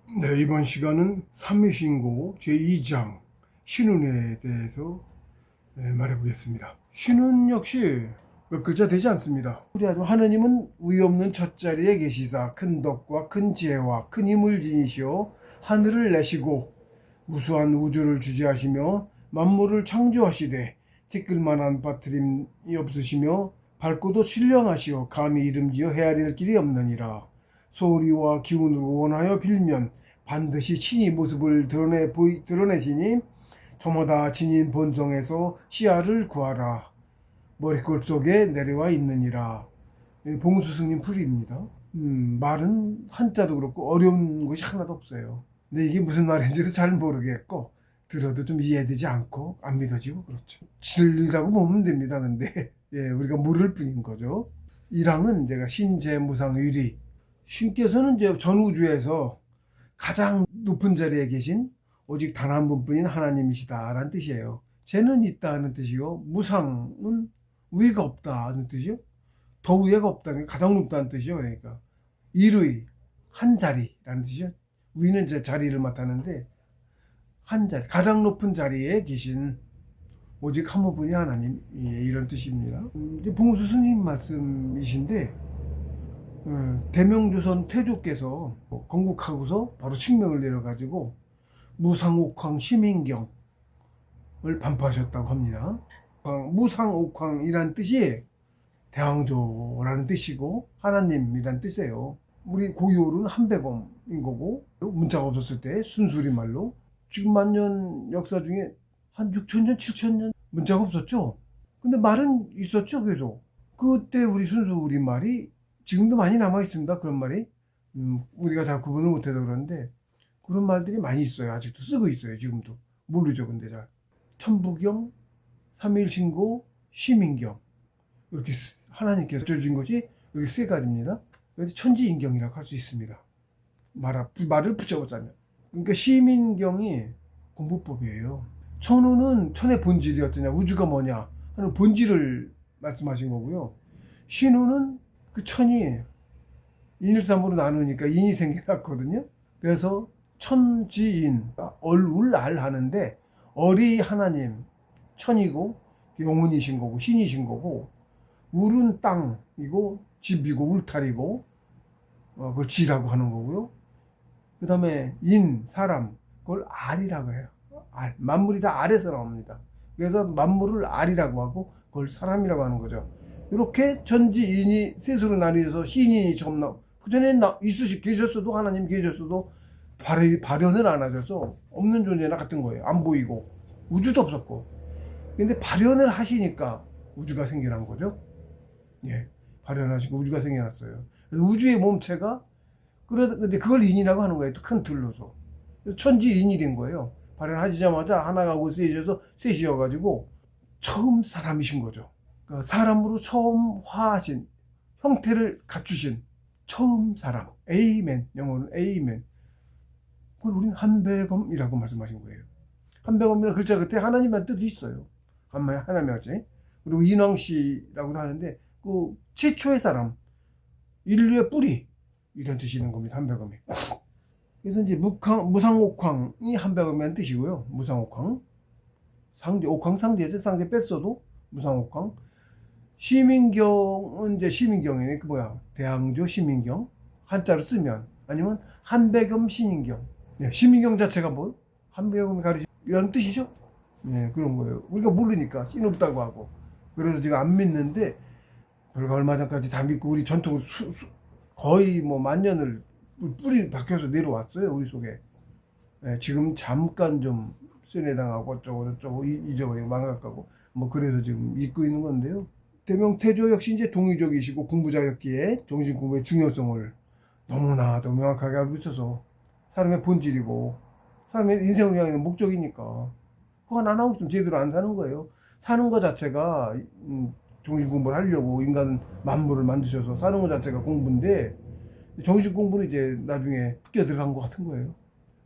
네, 이번 시간은 삼위신고 제2장 신운에 대해서 말해보겠습니다. 신운 역시 몇 글자 되지 않습니다. 우리 아주 하느님은 의 없는 첫자리에 계시사 큰 덕과 큰 지혜와 큰 힘을 지니시어 하늘을 내시고 무수한 우주를 주재하시며 만물을 창조하시되 티끌만한 빠트림이 없으시며 밝고도 신령하시어 감히 이름지어 헤아릴 길이 없느니라. 소리와 기운으로 원하여 빌면 반드시 친히 모습을 드러내시니 저마다 진인 본성에서 시야를 구하라. 머리꼴 속에 내려와 있느니라. 봉수스님 풀이입니다. 말은 한자도 그렇고 어려운 것이 하나도 없어요. 근데 이게 무슨 말인지도 잘 모르겠고 들어도 좀 이해되지 않고 안 믿어지고 그렇죠. 진리라고 보면 됩니다. 근데 우리가 모를 뿐인 거죠. 이랑은 제가 신재무상위리, 신께서는 이제 전 우주에서 가장 높은 자리에 계신 오직 단 한 분뿐인 하나님이시다라는 뜻이에요. 재는 있다는 뜻이요. 무상은 위가 없다는 뜻이요. 더 위가 없다는 게 가장 높다는 뜻이요. 그러니까 일의 한 자리라는 뜻이요. 위는 제 자리를 맡았는데 한 자리, 가장 높은 자리에 계신 오직 한 분뿐이 하나님, 이런 뜻입니다. 봉수 스님 말씀이신데 대명조선 태조께서 건국하고서 바로 칙명을 내려가지고 무상옥황 시민경을 반포하셨다고 합니다. 무상옥황이란 뜻이 대왕조라는 뜻이고 하나님이란 뜻이에요. 우리 고유어는 한백엄인 거고, 문자가 없었을 때 순수리 말로 지금 만년 역사 중에 한 6천년, 7천년 문자가 없었죠. 근데 말은 있었죠, 계속. 그때 우리 순수 우리말이 지금도 많이 남아 있습니다. 그런 말이. 우리가 잘 구분을 못해서 그러는데 그런 말들이 많이 있어요. 아직도 쓰고 있어요. 지금도. 모르죠, 근데 잘. 천부경, 삼일신고, 시민경. 이렇게 하나님께서 주신 것이 여기 세 가지입니다. 그래서 천지인경이라고 할 수 있습니다. 말을 붙여보자면. 그러니까 시민경이 공부법이에요. 천우는 천의 본질이 어떠냐, 우주가 뭐냐 하는 본질을 말씀하신 거고요. 신우는 그 천이 인일삼으로 나누니까 인이 생겨났거든요. 그래서 천지인, 얼울알 하는데 얼이 하나님, 천이고 영혼이신 거고 신이신 거고, 울은 땅이고 집이고 울타리고 그걸 지라고 하는 거고요. 그 다음에 인, 사람, 그걸 알이라고 해요. 알, 만물이 다 알에서 나옵니다. 그래서 만물을 알이라고 하고 그걸 사람이라고 하는 거죠. 이렇게 천지인이 셋으로 나뉘어서 신인이 처음 그전에 계셨어도 하나님 계셨어도 발현을 안 하셔서 없는 존재나 같은 거예요. 안 보이고 우주도 없었고. 근데 발현을 하시니까 우주가 생겨난 거죠. 예, 발현하시고 우주가 생겨났어요. 그래서 우주의 몸체가 그런데 그걸 인이라고 하는 거예요. 또 큰 틀로서 천지인이 된 거예요. 발현하시자마자 하나가 하고 셋이어가지고 처음 사람이신 거죠. 그러니까 사람으로 처음 화하신, 형태를 갖추신 처음 사람. 에이멘, 영어는 에이멘. 그걸 우리는 한백엄이라고 말씀하신 거예요. 한백엄이라는 글자 끝에 하나님의 뜻이 있어요. 하나님의 글자. 그리고 인왕씨라고도 하는데 그 최초의 사람, 인류의 뿌리, 이런 뜻이 있는 겁니다. 한백엄이. 그래서 이제 무상옥황이 한백엄이라는 뜻이고요. 무상옥황. 상제, 옥황 상제죠. 상제 뺐어도 무상옥황. 시민경은 이제 시민경이네. 그 뭐야, 대항조 시민경. 한자로 쓰면. 아니면 한백엄 신인경. 네, 시민경 자체가 뭐 한백엄이 가리지 이런 뜻이죠. 네, 그런 거예요. 우리가 모르니까 신 없다고 하고. 그래서 지금 안 믿는데 불과 얼마 전까지 다 믿고 우리 전통을 거의 뭐 만년을 뿌리 박혀서 내려왔어요. 우리 속에. 네, 지금 잠깐 좀 세뇌당하고 어쩌고 잊어버리고 망각하고 뭐 그래서 지금 잊고 있는 건데요. 대명태조 역시 이제 동의적이시고 공부자였기에 정신 공부의 중요성을 너무나도 명확하게 알고 있어서 사람의 본질이고 사람의 인생을 향한 목적이니까 그거 안 하고 있으면 제대로 안 사는 거예요. 사는 것 자체가 정신 공부를 하려고 인간 만물을 만드셔서 사는 것 자체가 공부인데 정신 공부는 이제 나중에 흑겨 들어간 것 같은 거예요.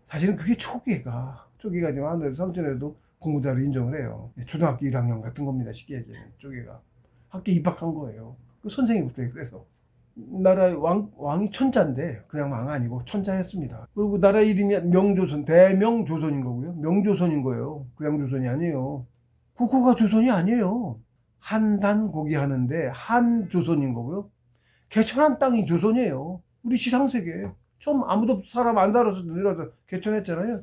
사실은 그게 초기가 지금 하늘에도 상천에도 공부자를 인정을 해요. 초등학교 1학년 같은 겁니다. 쉽게 얘기하면 초기가 학교 입학한 거예요. 그 선생님부터 그래서 나라의 왕이 천자인데 그냥 왕 아니고 천자였습니다. 그리고 나라 이름이 명조선, 대명조선인 거고요. 명조선인 거예요. 그냥 조선이 아니에요. 국호가 조선이 아니에요. 한단고기 하는데 한조선인 거고요. 개천한 땅이 조선이에요. 우리 지상세계. 처음 아무도 사람 안 살아서 내려와서 개천했잖아요.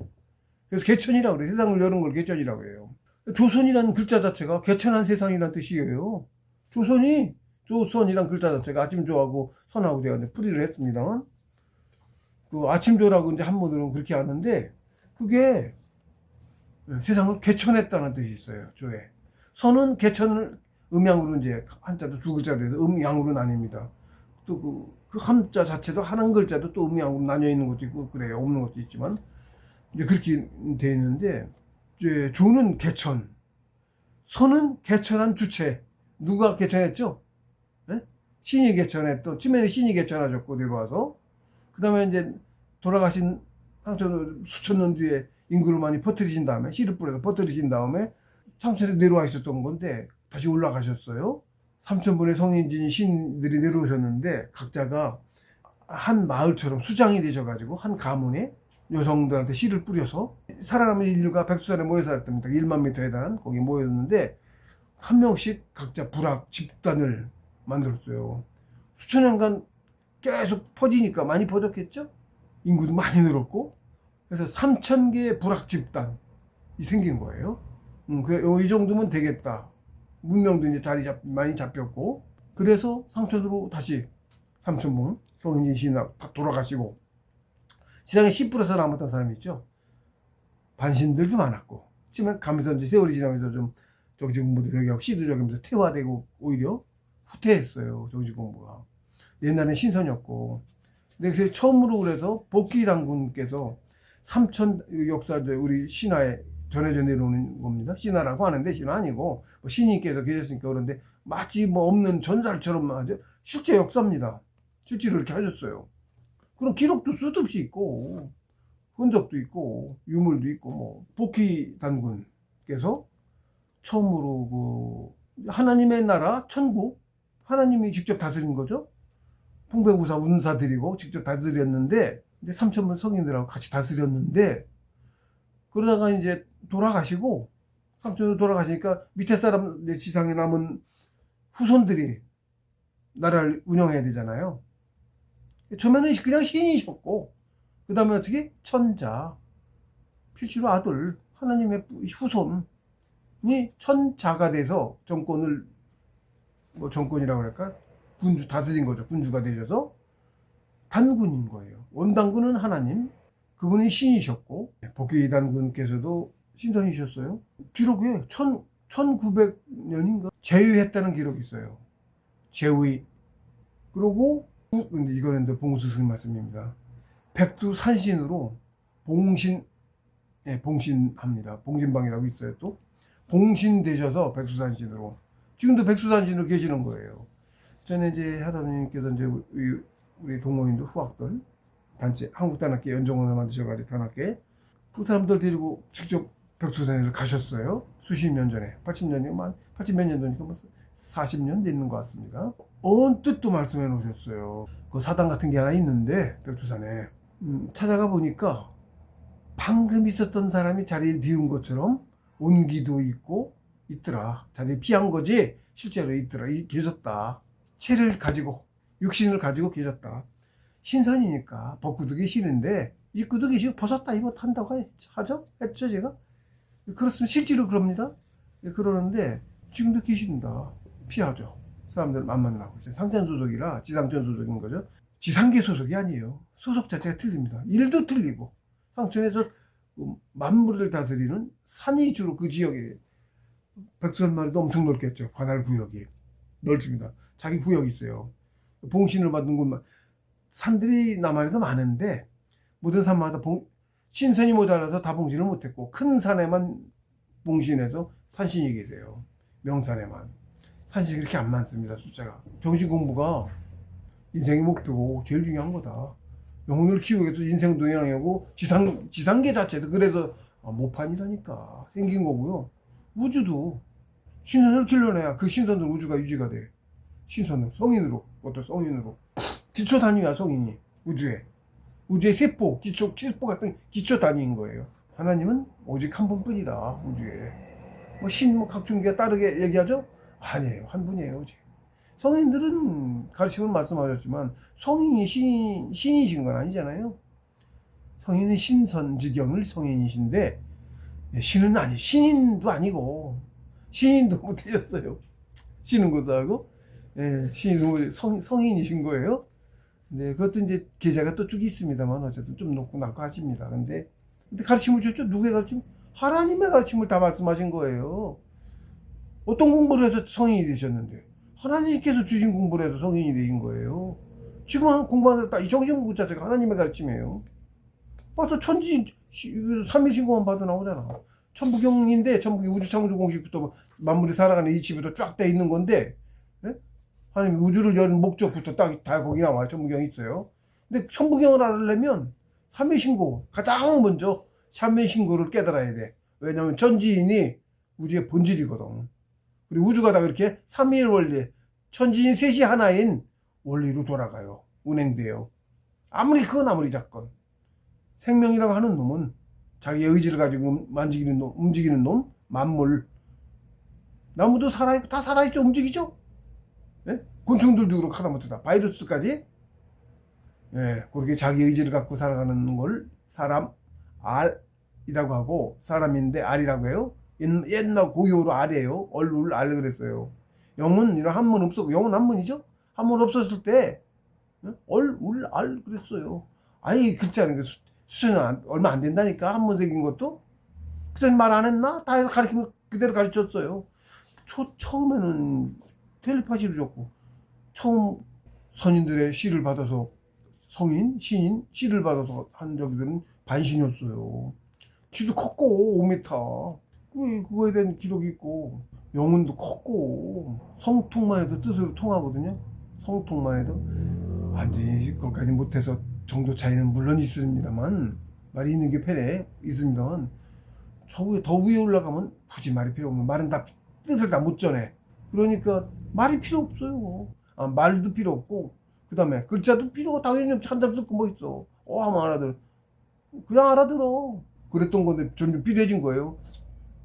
그래서 개천이라고 그래요. 세상을 여는 걸 개천이라고 해요. 조선이라는 글자 자체가 개천한 세상이라는 뜻이에요. 조선이란 글자 자체가 아침조하고 선하고 제가 이제 풀이를 했습니다만, 그 아침조라고 이제 한문으로는 그렇게 하는데, 그게 세상을 개천했다는 뜻이 있어요. 조에. 선은 개천을 음양으로 이제 한자도 두 글자로 해서 음양으로 나뉩니다. 또 그 한자 자체도 한 글자도 또 음양으로 나뉘어 있는 것도 있고 그래요. 없는 것도 있지만 이제 그렇게 돼 있는데, 이제 조는 개천, 선은 개천한 주체. 누가 개천했죠? 네? 신이 개천했던, 처음에는 신이 개천하셨고 내려와서, 그 다음에 이제 돌아가신 상천 수천 년 뒤에 인구를 많이 퍼뜨리신 다음에, 씨를 뿌려서 퍼뜨리신 다음에 상천에 내려와 있었던 건데 다시 올라가셨어요. 3,000분의 성인진 신들이 내려오셨는데 각자가 한 마을처럼 수장이 되셔가지고 한 가문에 여성들한테 씨를 뿌려서 살아남은 인류가 백두산에 모여 살았답니다. 1만 미터에 해당한 거기 모였는데 한 명씩 각자 부락 집단을 만들었어요. 수천 년간 계속 퍼지니까 많이 퍼졌겠죠? 인구도 많이 늘었고, 그래서 3,000개의 부락 집단이 생긴 거예요. 그래, 이 정도면 되겠다. 문명도 이제 많이 잡혔고, 그래서 상천으로 다시 삼천봉 성인진 신이 돌아가시고, 지상에 씨 뿌려서 남았던 사람이 있죠. 반신들도 많았고, 지금 가면서 이제 세월이 지나면서 좀 정치 공부도 저기 하고 씨도 저기 하면서 퇴화되고 오히려 후퇴했어요. 정치 공부가. 옛날엔 신선이었고. 근데 그래서 처음으로 그래서 복귀 당군께서 삼천 역사 우리 신화에 전해져 내려오는 겁니다. 신화라고 하는데 신화 아니고 뭐 신인께서 계셨으니까 그런데 마치 뭐 없는 전설처럼 하죠. 실제 역사입니다. 실제로 이렇게 하셨어요. 그런 기록도 수도 없이 있고 흔적도 있고 유물도 있고 뭐 복귀 단군께서 처음으로 그 하나님의 나라 천국 하나님이 직접 다스린 거죠. 풍배구사 운사 드리고 직접 다스렸는데 이제 3,000분 성인들하고 같이 다스렸는데 그러다가 이제 돌아가시고 삼촌으로 돌아가시니까 밑에 사람 지상에 남은 후손들이 나라를 운영해야 되잖아요. 처음에는 그냥 신이셨고 그 다음에 어떻게 천자 필시로 아들 하나님의 후손이 천자가 돼서 정권을 뭐 정권이라고 할까 군주 다스린 거죠. 군주가 되셔서 단군인 거예요. 원단군은 하나님 그분이 신이셨고 복귀 단군께서도 신선이셨어요. 기록에 1900년인가 제위했다는 기록이 있어요. 제위. 그리고 근데 이거는 봉수 스님 말씀입니다. 백두산신으로 봉신합니다. 봉신방이라고 있어요. 또 봉신되셔서 백두산신으로 지금도 백두산신으로 계시는 거예요. 전에 이제 하다님께서 이제 우리 동호인들 후학들 단체 한국 단학계 연정원을 만드셔가지고 단학계 그 사람들 데리고 직접 백두산을 가셨어요. 수십 년 전에 80년이면 80몇 년 전이니까 뭐 40년 됐는 것 같습니다. 언뜻 또 말씀해 놓으셨어요. 그 사당 같은 게 하나 있는데 백두산에 찾아가 보니까 방금 있었던 사람이 자리를 비운 것처럼 온기도 있고 있더라. 자리를 피한 거지 실제로 있더라. 계셨다. 체를 가지고 육신을 가지고 계셨다. 신선이니까 벗고도 싫은데 입고도 계시고 벗었다 입었한다고 했죠 제가. 그렇습니다. 실제로 그럽니다. 그러는데 지금도 계신다. 피하죠. 사람들 안 만나고. 상천 소속이라 지상천 소속인 거죠. 지상계 소속이 아니에요. 소속 자체가 틀립니다. 일도 틀리고 상천에서 만물을 다스리는 산이 주로 그 지역에 백두산마을도 엄청 넓겠죠. 관할 구역이 넓습니다. 자기 구역이 있어요. 봉신을 받은 곳만 산들이 남한에도 많은데 모든 산마다 신선이 모자라서 다 봉신을 못했고 큰 산에만 봉신해서 산신이 계세요. 명산에만. 산신이 그렇게 안 많습니다. 숫자가. 정신 공부가 인생의 목표고 제일 중요한 거다. 영혼을 키우기 위해서 인생 동향이고 지상계 자체도 그래서 모판이라니까 생긴 거고요. 우주도 신선을 길러내야 그 신선으로 우주가 유지가 돼. 신선으로 성인으로 그것도 성인으로. 기초 단위야, 성인이. 우주의 세포, 세포 같은 기초 단위인 거예요. 하나님은 오직 한 분뿐이다, 우주에. 각종 게 다르게 얘기하죠? 아니에요. 한 분이에요, 오직. 성인들은 가르침을 말씀하셨지만, 성인이 신이신 건 아니잖아요. 성인은 신선지경을 성인이신데, 신인도 아니고, 신인도 못 되셨어요. 신은 고사하고, 신인도 성인이신 거예요. 네, 그것도 이제 계좌가 또 쭉 있습니다만, 어쨌든 좀 높고 낮고 하십니다. 근데 가르침을 줬죠? 누구의 가르침? 하나님의 가르침을 다 말씀하신 거예요. 어떤 공부를 해서 성인이 되셨는데, 하나님께서 주신 공부를 해서 성인이 되신 거예요. 지금 공부하는 이 정신공부 자체가 하나님의 가르침이에요. 벌써 삼일 신고만 봐도 나오잖아. 천부경인데, 천부경 우주창조 공식부터 만물이 살아가는 이치부터 쫙 돼 있는 건데, 하나님 우주를 여는 목적부터 딱 다 거기 나와요. 천부경이 있어요. 근데 천부경을 알려면 삼위신고, 가장 먼저 삼위신고를 깨달아야 돼. 왜냐면 전지인이 우주의 본질이거든. 그리고 우주가 다 그렇게 삼위일원리, 천지인 셋이 하나인 원리로 돌아가요. 운행돼요. 아무리 작건. 생명이라고 하는 놈은 자기의 의지를 가지고 움직이는 놈, 만물. 나무도 살아있고 다 살아있죠. 움직이죠. 예? 곤충들도 그렇고 하다못해 다 바이러스까지 그렇게 자기 의지를 갖고 살아가는 걸 사람 알이라고 하고, 사람인데 알이라고 해요. 옛날 고유어로 알이에요. 얼룰 알 그랬어요. 영은 이런 한문 없었고, 영은 한문이죠. 한문 없었을 때 얼울 알 그랬어요. 아니 글자는 수준은 얼마 안 된다니까. 한문 새긴 것도. 그전에 말 안 했나? 다 해서 가르치면 그대로 가르쳤어요. 처음에는 텔레파시로 줬고, 처음 선인들의 시를 받아서 신인 시를 받아서 한 적들은 반신이었어요. 키도 컸고 5m. 그거에 대한 기록이 있고, 영혼도 컸고, 성통만 해도 뜻으로 통하거든요. 성통만 해도. 완전히 그것까지 못해서 정도 차이는 물론 있습니다만, 말이 있는 게 편해 있습니다만, 더 위에 올라가면 굳이 말이 필요 없는, 말은 다 뜻을 다 못 전해. 그러니까 말이 필요 없어요. 말도 필요 없고, 그 다음에 글자도 필요가 당연히 한자 쓸 거 뭐 있어. 하면 알아들어. 그냥 알아들어. 그랬던 건데 점점 비대해진 거예요.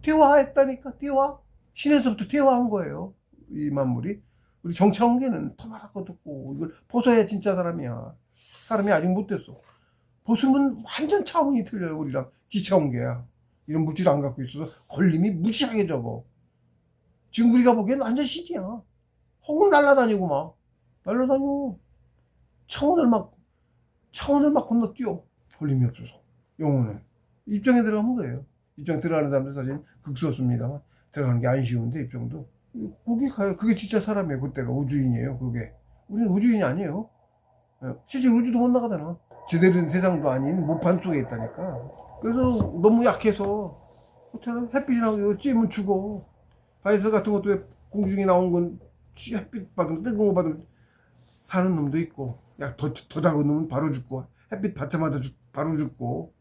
퇴화했다니까. 퇴화. 신에서부터 퇴화한 거예요, 이 만물이. 우리 정차원계는 토마라고 듣고, 이걸 벗어야 진짜 사람이야. 사람이 아직 못 됐어. 벗으면 완전 차원이 틀려요. 우리랑 기차원계야. 이런 물질 안 갖고 있어서 걸림이 무지하게 적어. 지금 우리가 보기엔 완전 신이야. 허공 날아다니고 막 날아다녀. 차원을 막 건너뛰어. 걸림이 없어서. 영혼은 입장에 들어가는 거예요. 입장 들어가는 사람들 사실 극소수입니다만, 들어가는 게 안 쉬운데, 입장도 거기 가요. 그게 진짜 사람이에요. 그때가 우주인이에요. 그게. 우리는 우주인이 아니에요. 실제 우주도 못 나가잖아. 제대로 된 세상도 아닌 모판 속에 있다니까. 그래서 너무 약해서, 그렇잖아. 햇빛이랑 이거 찌면 죽어. 바이러스 같은 것도 공중에 나온 건 햇빛 받으면, 뜨거운 거 받으면 사는 놈도 있고, 더 작은 놈은 바로 죽고, 햇빛 받자마자 바로 죽고.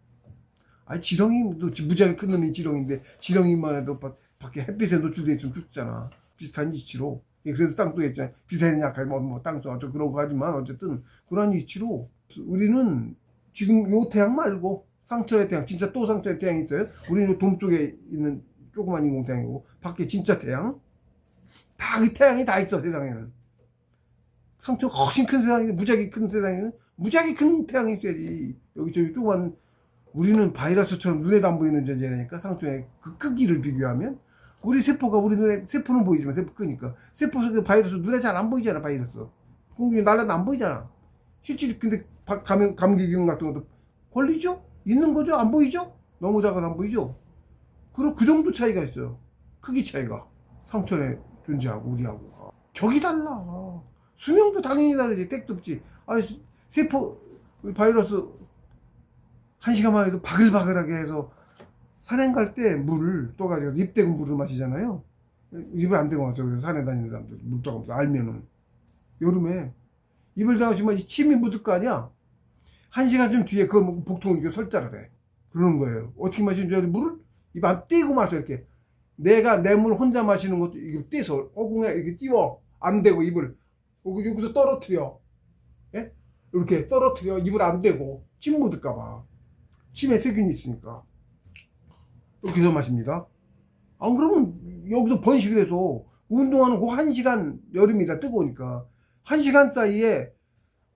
지렁이도 무지하게 큰 놈이 지렁인데, 지렁이만 해도 밖에 햇빛에 노출돼 있으면 죽잖아. 비슷한 이치로. 그래서 땅도 했잖아. 비슷한 약간 땅도 어쩌고 그런 거 하지만, 어쨌든 그런 이치로 우리는 지금 요 태양 말고 상철의 태양, 진짜 또 상철의 태양이 있어요. 우리는 동쪽에 있는 조그만 인공태양이고, 밖에 진짜 태양, 다 그 태양이 다 있어. 세상에는 상처가 훨씬 큰 세상에, 무지하게 큰 세상에는 무지하게 큰 태양이 있어야지. 여기 저기 조그만, 우리는 바이러스처럼 눈에도 안 보이는 존재라니까. 상처의 그 크기를 비교하면 우리 세포가, 우리 눈에 세포는 보이지만, 세포 크니까 세포 속에 바이러스 눈에 잘 안 보이잖아. 바이러스 공중에 날아도 안 보이잖아. 실제 근데 감기균 같은 것도 걸리죠? 있는 거죠? 안 보이죠? 너무 작아서 안 보이죠? 그 정도 차이가 있어요. 크기 차이가. 상처에 존재하고 우리하고 격이 달라. 수명도 당연히 다르지. 땡도 없지. 세포 바이러스 1시간만 해도 바글바글하게 해서, 산행 갈 때 물 떠가지고 입 대고 물을 마시잖아요. 입을 안 대고 마셔. 그래서 산에 다니는 사람들 물 떠가면서 알면은 여름에 입을 대고지만 침이 묻을 거 아니야. 1시간 좀 뒤에 그걸 복통을 이렇게 설자를 해. 그러는 거예요. 어떻게 마시는 줄 알지? 물을 입 안 떼고 마셔. 이렇게 내가 내 물 혼자 마시는 것도 이게 떼서 어궁에 이렇게 띄워 안 대고 입을 여기서 떨어뜨려. 예? 이렇게 떨어뜨려. 입을 안 대고 침 묻을까봐. 침에 세균이 있으니까. 이렇게 해서 마십니다. 안 그러면 여기서 번식을 해서 운동하는 그 1시간, 여름이라 뜨거우니까 1시간 사이에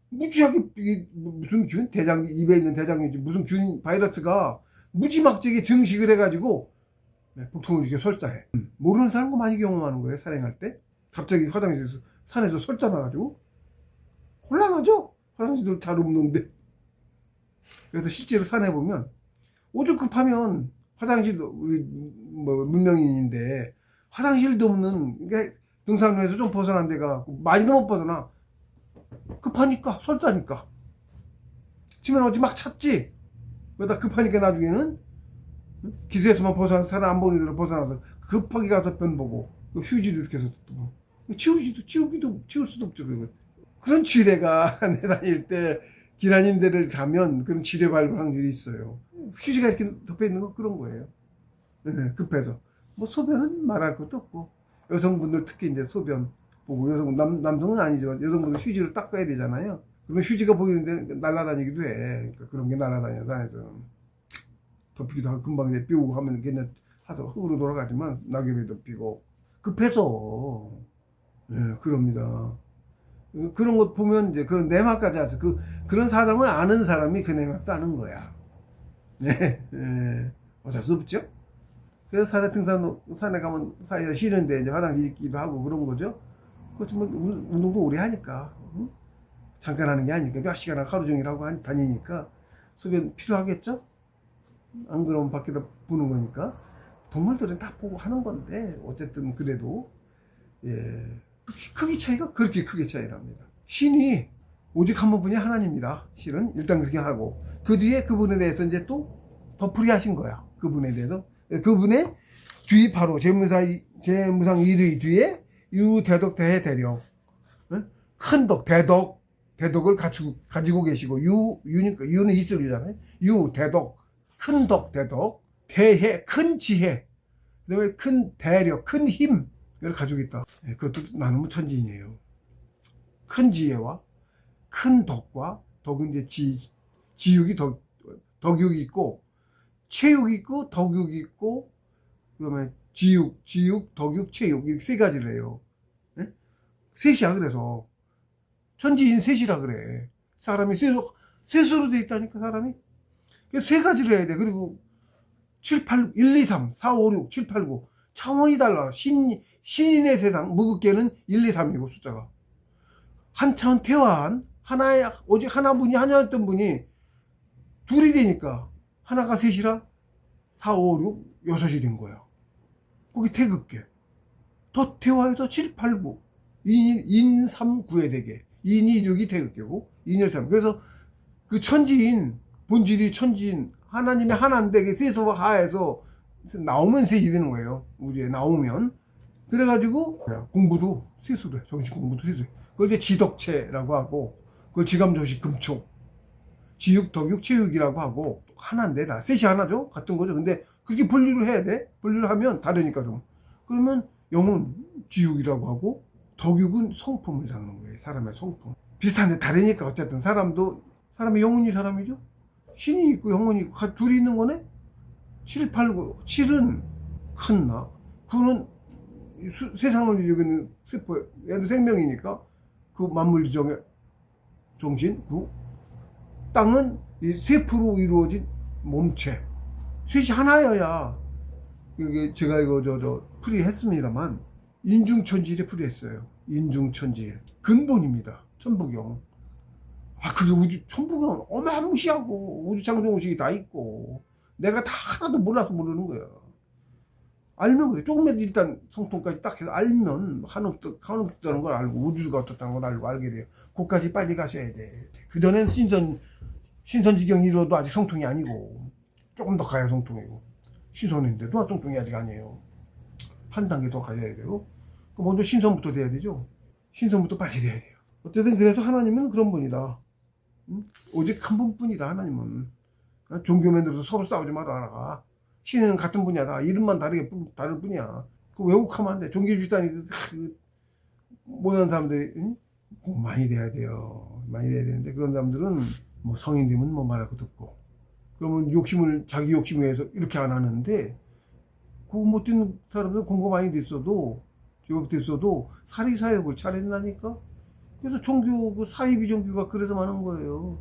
무지하게 무슨 균? 입에 있는 대장균, 무슨 균, 바이러스가 무지막지하게 증식을 해가지고 복통을 이렇게 설사해. 모르는 사람과 많이 경험하는 거예요. 산행할 때. 갑자기 화장실에서, 산에서 설사 나가지고. 곤란하죠? 화장실도 잘 없는데. 그래서 실제로 산에 보면 오죽 급하면 화장실도 문명인인데 화장실도 없는, 그러니까 등산로에서 좀 벗어난 데가 많이도 못 벗어나. 급하니까, 설사니까. 치면 어찌 막 찾지. 그러다 급하니까 나중에는 기세에서만 벗어나서 사람 안 보는 대로 벗어나서 급하게 가서 변 보고 휴지도 이렇게 해서 치울 수도 없죠. 그런 지뢰가 내 다닐 때 기란인 데를 가면 그런 지뢰 밟을 확률이 있어요. 휴지가 이렇게 덮여 있는 거 그런 거예요. 네, 급해서. 뭐 소변은 말할 것도 없고, 여성분들 특히 이제 소변 보고, 남성은 아니지만 여성분들 휴지로 닦아야 되잖아요. 그러면 휴지가 보이는데 날아다니기도 해. 그러니까 그런 게 날아다녀서 안에서 덮이기도 하고, 금방 이제 비우고 하면 그냥 하도 흙으로 돌아가지만 낙엽에 덮이고 급해서. 네, 그럽니다. 그런 것 보면 이제 그런 내막까지 와서 그런 사정을 아는 사람이 그 내막도 아는 거야. 네, 네. 어쩔 수 없죠. 그래서 산에 가면 사이에서 쉬는데 이제 화장실 있기도 하고 그런 거죠. 그렇지만 운동도 오래 하니까, 응? 잠깐 하는 게 아니니까 몇 시간 하루 종일 하고 다니니까 소변 필요하겠죠. 안 그러면 밖에다 부는 거니까. 동물들은 다 보고 하는 건데 어쨌든 그래도 예, 크기 차이가 그렇게 크게 차이랍니다. 신이 오직 한 분뿐이 하나님입니다. 실은 일단 그렇게 하고 그 뒤에 그분에 대해서 이제 또 덧풀이 하신 거야. 그분에 대해서. 그분의 뒤 바로 재무상 1위 뒤에 유대덕 대해대령, 큰 덕, 대덕을 가지고 계시고, 유는 이슬이잖아요. 대덕, 큰 덕, 대덕, 대해, 큰 지혜, 그 다음에 큰 대력, 큰 힘을 가지고 있다. 그것도 나누면 천지인이에요. 큰 지혜와 큰 덕과, 덕은 이제 지육이 덕육이 있고, 체육이 있고, 덕육이 있고, 그 다음에 지육, 덕육, 체육, 이렇게 세 가지를 해요. 네? 셋이야, 그래서. 천지인 셋이라 그래. 사람이 셋으로 돼 있다니까, 사람이. 그래서 세 가지를 해야 돼. 그리고 1, 2, 3, 4, 5, 6, 7, 8, 9. 차원이 달라. 신인의 세상, 무극계는 1, 2, 3이고, 숫자가. 한 차원 태환, 오직 하나였던 분이 둘이 되니까, 하나가 셋이라 4, 5, 6, 6이 된 거야. 거기 태극계. 더 태화에서 7, 8, 9. 인 3, 9의 세계. 인 2, 6이 태극계고, 인 1, 3. 그래서 그 천지인, 본질이 천지인, 하나님이 하나인데, 그 셋에서 하에서 나오면 셋이 되는 거예요. 우주에 나오면. 그래가지고, 공부도 셋으로 해. 정식 공부도 셋으로 해. 그걸 이제 지덕체라고 하고, 그걸 지감조식 금촉. 지육, 덕육, 체육이라고 하고, 하나인데, 다. 셋이 하나죠? 같은 거죠. 근데 그렇게 분류를 해야 돼. 분류를 하면 다르니까 좀. 그러면 영은 지육이라고 하고, 덕육은 성품을 잡는 거예요. 사람의 성품. 비슷한데 다르니까 어쨌든 사람의 영혼이 사람이죠. 신이 있고 영혼이 있고 둘이 있는 거네. 7, 8, 9. 7은 큰 나. 9는 세상을 이루는 세포. 얘도 생명이니까 그 만물 지정의 정신. 9. 땅은 이 세포로 이루어진 몸체. 셋이 하나여야. 이게 제가 이거 풀이했습니다만 인중천지일에 풀이했어요. 인중천지일 근본입니다. 천부경. 그게 천부경 어마무시하고 우주창조공식이 다 있고 내가 다 하나도 몰라서 모르는 거야. 알면 그래. 조금이라도 일단 성통까지 딱 해서 알면 한없다는 걸 알고 우주가 어떻다는 걸 알고 알게 돼요. 거기까지 빨리 가셔야 돼. 그전엔 신선지경 이루어도 아직 성통이 아니고 조금 더 가야 성통이고 신선인데도 성통이 아직 아니에요. 한 단계 더 가야 되고 먼저 신선부터 돼야 되죠. 신선부터 빨리 돼야 돼요. 어쨌든 그래서 하나님은 그런 분이다. 오직 한 분뿐이다. 하나님은 종교맨들도 서로 싸우지 말아라. 신은 같은 분야다. 이름만 다를 뿐이야. 그 왜곡하면 안 돼. 종교 집단이 모여는 사람들이 공부 많이 돼야 돼요. 많이 돼야 되는데 그런 사람들은 뭐 성인 되면 뭐 말할 것도 없고 그러면 자기 욕심을 위해서 이렇게 안 하는데 공부 못 듣는 사람들은 공부 많이 됐어도 제법 됐어도 사리사욕을 차린다니까. 그래서 종교 그 사이 비종교가 그래서 많은 거예요.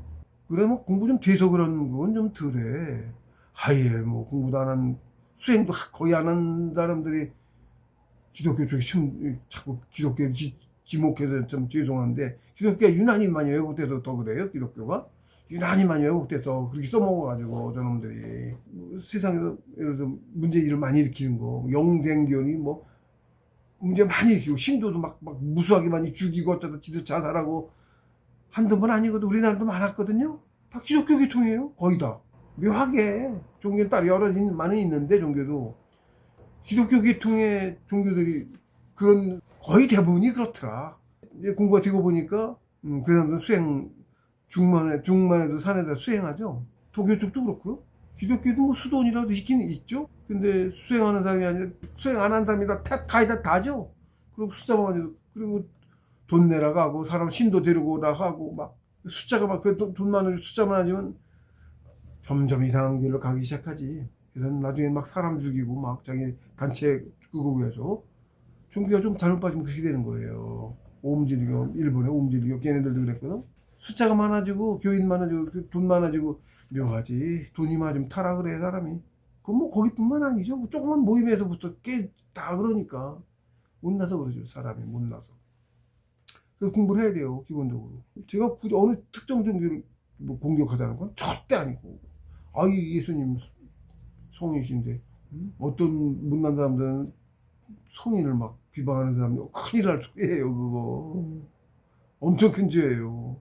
그래 뭐 공부 좀 돼서 그런 건 좀 덜해. 아예 뭐 공부도 안 한 수행도 거의 안 한 사람들이 기독교 쪽에 자꾸 기독교에 지목해서 좀 죄송한데 기독교가 유난히 많이 왜곡돼서 더 그래요. 기독교가 유난히 많이 왜곡돼서 그렇게 써먹어가지고 저놈들이 세상에서 예를 들어 문제를 많이 일으키는 거 영생견이 뭐 문제 많이 일으키고 신도도 막 무수하게 많이 죽이고 어쩌다 지들 자살하고 한두 번 아니거든. 우리나라도 많았거든요. 다 기독교 계통이에요. 거의 다. 묘하게 종교는 따로 많이 있는데 종교도 기독교 계통의 종교들이 그런 거의 대부분이 그렇더라. 이제 공부가 되고 보니까 그 사람들 수행 중만에도 산에다 수행하죠. 도교 쪽도 그렇고요. 기독교도 뭐 수도원이라도 있긴 있죠. 근데 수행하는 사람이 아니라 수행 안 한 사람이 다 가이다 다죠. 그리고 숫자만 그리고 돈 내라고 하고 사람 신도 데리고 오라 하고 막 숫자가 막 그 돈 많은 숫자 많아지면 점점 이상한 길로 가기 시작하지. 그래서 나중에 막 사람 죽이고 막 자기 단체 그거 위해서 종교가 좀 잘못 빠지면 그렇게 되는 거예요. 오음질교 일본의 오음질교 걔네들도 그랬거든. 숫자가 많아지고 교인 많아지고 돈 많아지고 묘하지. 돈이 많아지면 타락을 해 사람이. 그건 뭐 거기뿐만 아니죠. 뭐 조그만 모임에서부터 꽤 다 그러니까 못나서 그러죠. 사람이 못나서. 그래서 공부를 해야 돼요. 기본적으로. 제가 굳이 어느 특정 종교를 뭐 공격하자는 건 절대 아니고. 아이 예수님 성이신데 어떤 못난 사람들은 성인을 막 비방하는 사람이 큰일 날 소리예요. 그거 엄청 큰 죄예요.